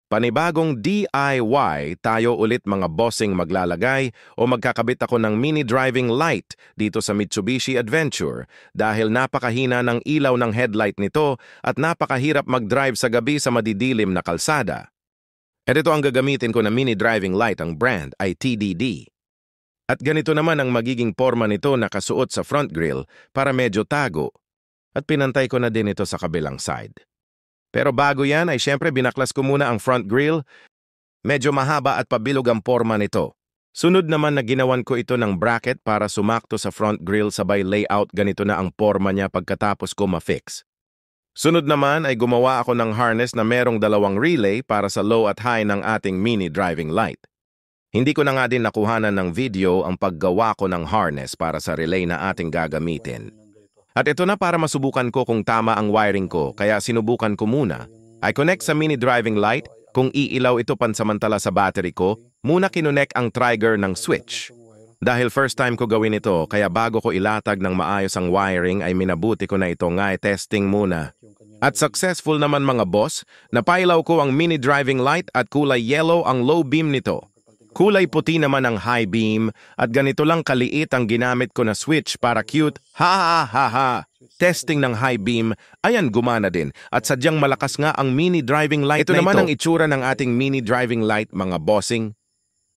Panibagong DIY tayo ulit mga bossing maglalagay o magkakabit ako ng mini driving light dito sa Mitsubishi Adventure dahil napakahina ng ilaw ng headlight nito at napakahirap mag-drive sa gabi sa madidilim na kalsada. At ito ang gagamitin ko na mini driving light, ang brand ay TDD. At ganito naman ang magiging forma nito nakasuot sa front grille para medyo tago. At pinantay ko na din ito sa kabilang side. Pero bago yan ay syempre binaklas ko muna ang front grille. Medyo mahaba at pabilog ang forma nito. Sunod naman na ginawan ko ito ng bracket para sumakto sa front grille sabay layout, ganito na ang forma niya pagkatapos ko ma-fix. Sunod naman ay gumawa ako ng harness na merong dalawang relay para sa low at high ng ating mini driving light. Hindi ko na nga din nakuhanan ng video ang paggawa ko ng harness para sa relay na ating gagamitin. At ito na para masubukan ko kung tama ang wiring ko, kaya sinubukan ko muna. I connect sa mini driving light, kung iilaw ito pansamantala sa battery ko, muna kinunek ang trigger ng switch. Dahil first time ko gawin ito, kaya bago ko ilatag ng maayos ang wiring ay minabuti ko na ito nga testing muna. At successful naman mga boss, napailaw ko ang mini driving light at kulay yellow ang low beam nito. Kulay puti naman ang high beam at ganito lang kaliit ang ginamit ko na switch para cute. Ha ha ha ha! Testing ng high beam, ayan gumana din at sadyang malakas nga ang mini driving light. Ito naman ang itsura ng ating mini driving light mga bossing.